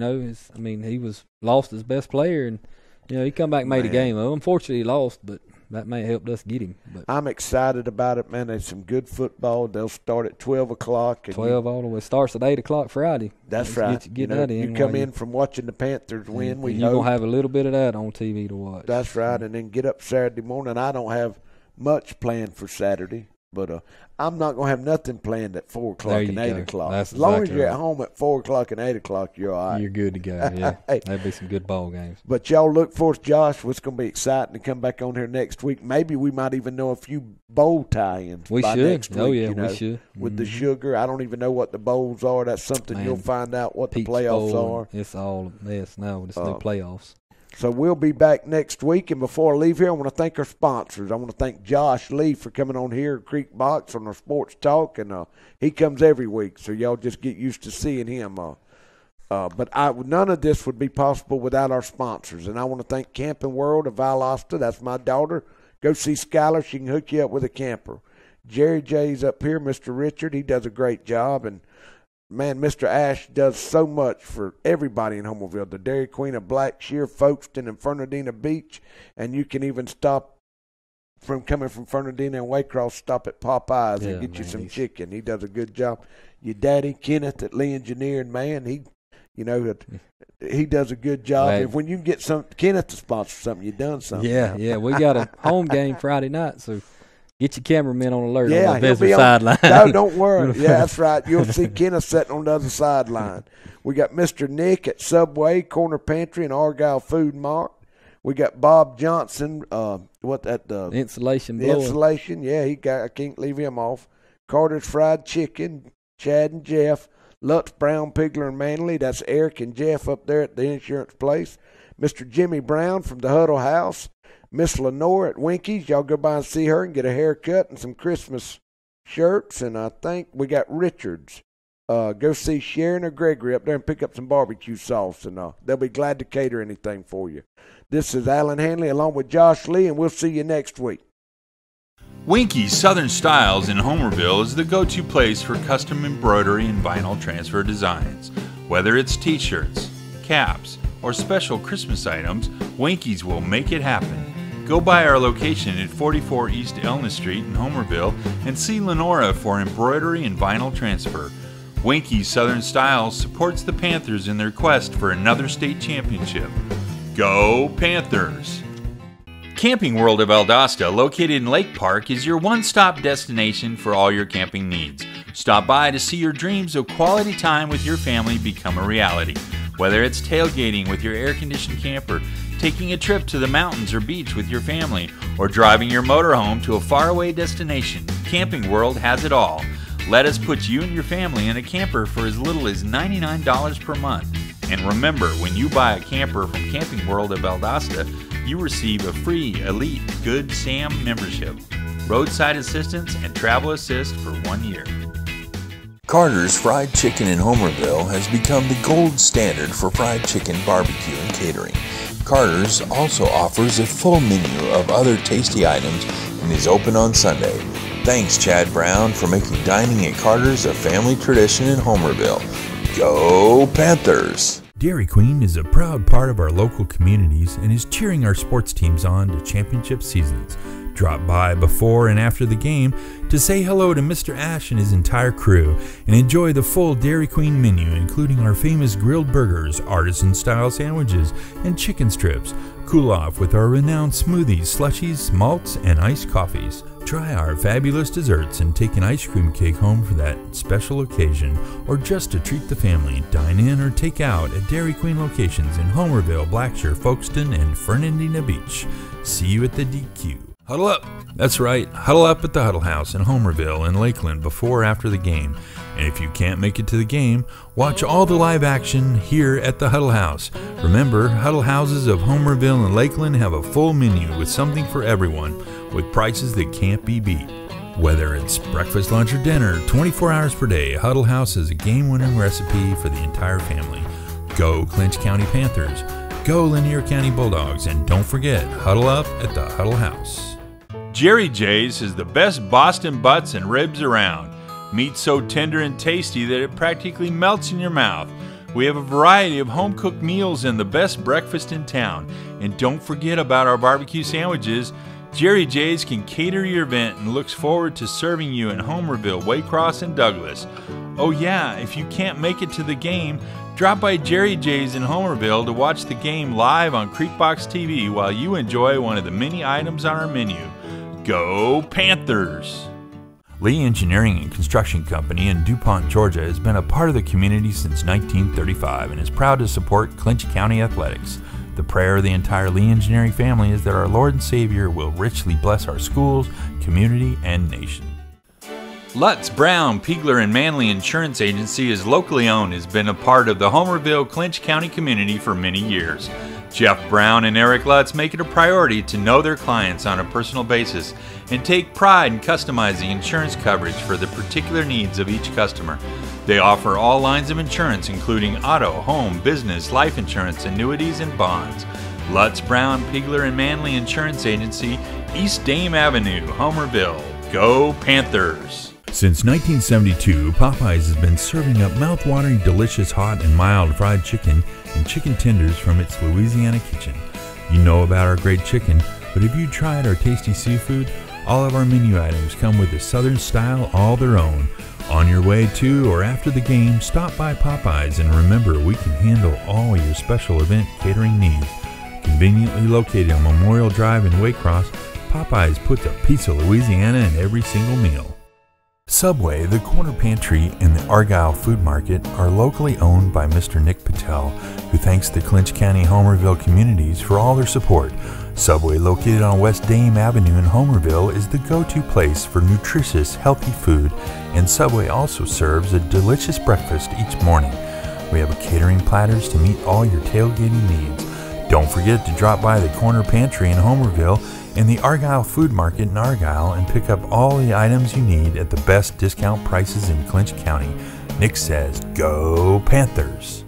was lost his best player, and he come back and made a game. Well, unfortunately, he lost, but that may have helped us get him. But I'm excited about it, man. There's some good football. They'll start at 12 o'clock. 12 all the way. Starts at 8 o'clock Friday. That's right. Get that in. You come in from watching the Panthers win. You're going to have a little bit of that on TV to watch. That's right. And then get up Saturday morning. I don't have much planned for Saturday, but I'm not going to have nothing planned at 4 o'clock and 8 o'clock. That's as long as you're at home at 4 o'clock and 8 o'clock, you're all right. You're good to go, yeah. That'd be some good ball games. But y'all look for us, Josh. It's going to be exciting to come back on here next week. Maybe we might even know a few bowl tie-ins by next week. Oh, yeah, we should. With the sugar. I don't even know what the bowls are. That's something you'll find out what Peach the playoffs Bowl, are. It's all a mess now with this new playoffs. So we'll be back next week. And before I leave here, I want to thank our sponsors. I want to thank Josh Lee for coming on here at Creek Box on our Sports Talk. And he comes every week, so y'all just get used to seeing him. But none of this would be possible without our sponsors. And I want to thank Camping World of Valdosta. That's my daughter. Go see Skylar. She can hook you up with a camper. Jerry J's up here, Mr. Richard. He does a great job. And man, Mr. Ash does so much for everybody in Homerville. The Dairy Queen of Blackshear, Folkestone, and Fernandina Beach. And you can even stop from coming from Fernandina and Waycross, stop at Popeyes and get you some chicken. He does a good job. your daddy Kenneth at Lee Engineering, man, he does a good job. Right. If when you can get Kenneth to sponsor something, you've done something. Yeah, we got a home game Friday night, so get your cameraman on alert on the he'll visitor be sideline. No, don't worry. Yeah, that's right. You'll see Kenneth sitting on the other sideline. We got Mr. Nick at Subway, Corner Pantry, and Argyle Food Mart. We got Bob Johnson, Insulation the blowing. insulation. Yeah, I can't leave him off. Carter's Fried Chicken, Chad and Jeff, Lutz Brown, Pigler and Manley. That's Eric and Jeff up there at the insurance place. Mr. Jimmy Brown from the Huddle House. Miss Lenore at Winky's. Y'all go by and see her and get a haircut and some Christmas shirts. And I think we got Richards. Go see Sharon or Gregory up there and pick up some barbecue sauce, and they'll be glad to cater anything for you. This is Alan Handley along with Josh Lee, and we'll see you next week. Winky's Southern Styles in Homerville is the go-to place for custom embroidery and vinyl transfer designs. Whether it's t-shirts, caps, or special Christmas items, Winky's will make it happen. Go by our location at 44 East Elna Street in Homerville and see Lenora for embroidery and vinyl transfer. Winky's Southern Styles supports the Panthers in their quest for another state championship. Go Panthers! Camping World of Valdosta, located in Lake Park, is your one-stop destination for all your camping needs. Stop by to see your dreams of quality time with your family become a reality. Whether it's tailgating with your air-conditioned camper, taking a trip to the mountains or beach with your family, or driving your motorhome to a faraway destination, Camping World has it all. Let us put you and your family in a camper for as little as $99 per month. And remember, when you buy a camper from Camping World of Valdosta, you receive a free Elite Good Sam membership, roadside assistance, and travel assist for 1 year. Carter's Fried Chicken in Homerville has become the gold standard for fried chicken barbecue and catering. Carter's also offers a full menu of other tasty items and is open on Sunday. Thanks, Chad Brown, for making dining at Carter's a family tradition in Homerville. Go Panthers! Dairy Queen is a proud part of our local communities and is cheering our sports teams on to championship seasons. Drop by before and after the game to say hello to Mr. Ash and his entire crew and enjoy the full Dairy Queen menu, including our famous grilled burgers, artisan-style sandwiches, and chicken strips. Cool off with our renowned smoothies, slushies, malts, and iced coffees. Try our fabulous desserts and take an ice cream cake home for that special occasion, or just to treat the family. Dine in or take out at Dairy Queen locations in Homerville, Blackshear, Folkestone, and Fernandina Beach. See you at the DQ. Huddle up! That's right, huddle up at the Huddle House in Homerville and Lakeland before or after the game. And if you can't make it to the game, watch all the live action here at the Huddle House. Remember, Huddle Houses of Homerville and Lakeland have a full menu with something for everyone, with prices that can't be beat. Whether it's breakfast, lunch, or dinner, 24 hours per day, Huddle House is a game-winning recipe for the entire family. Go Clinch County Panthers! Go Lanier County Bulldogs! And don't forget, huddle up at the Huddle House. Jerry J's is the best Boston butts and ribs around. Meat so tender and tasty that it practically melts in your mouth. We have a variety of home-cooked meals and the best breakfast in town. And don't forget about our barbecue sandwiches. Jerry J's can cater your event and looks forward to serving you in Homerville, Waycross, and Douglas. Oh yeah, if you can't make it to the game, drop by Jerry J's in Homerville to watch the game live on Creekbox TV while you enjoy one of the many items on our menu. Go Panthers! Lee Engineering and Construction Company in DuPont, Georgia has been a part of the community since 1935 and is proud to support Clinch County athletics. The prayer of the entire Lee Engineering family is that our Lord and Savior will richly bless our schools, community, and nation. Lutz, Brown, Pigler, and Manley Insurance Agency is locally owned and has been a part of the Homerville, Clinch County community for many years. Jeff Brown and Eric Lutz make it a priority to know their clients on a personal basis and take pride in customizing insurance coverage for the particular needs of each customer. They offer all lines of insurance, including auto, home, business, life insurance, annuities, and bonds. Lutz, Brown, Pigler, and Manley Insurance Agency, East Dame Avenue, Homerville. Go Panthers! Since 1972, Popeyes has been serving up mouth-watering, delicious, hot, and mild fried chicken and chicken tenders from its Louisiana kitchen. You know about our great chicken, but have you tried our tasty seafood? All of our menu items come with a Southern style all their own. On your way to or after the game, stop by Popeyes, and remember, we can handle all your special event catering needs. Conveniently located on Memorial Drive in Waycross, Popeyes puts a piece of Louisiana in every single meal. Subway, the Corner Pantry, and the Argyle Food Market are locally owned by Mr. Nick Patel, who thanks the Clinch County Homerville communities for all their support. Subway, located on West Dame Avenue in Homerville, is the go-to place for nutritious, healthy food, and Subway also serves a delicious breakfast each morning. We have catering platters to meet all your tailgating needs. Don't forget to drop by the Corner Pantry in Homerville and the Argyle Food Market in Argyle and pick up all the items you need at the best discount prices in Clinch County. Nick says, go Panthers!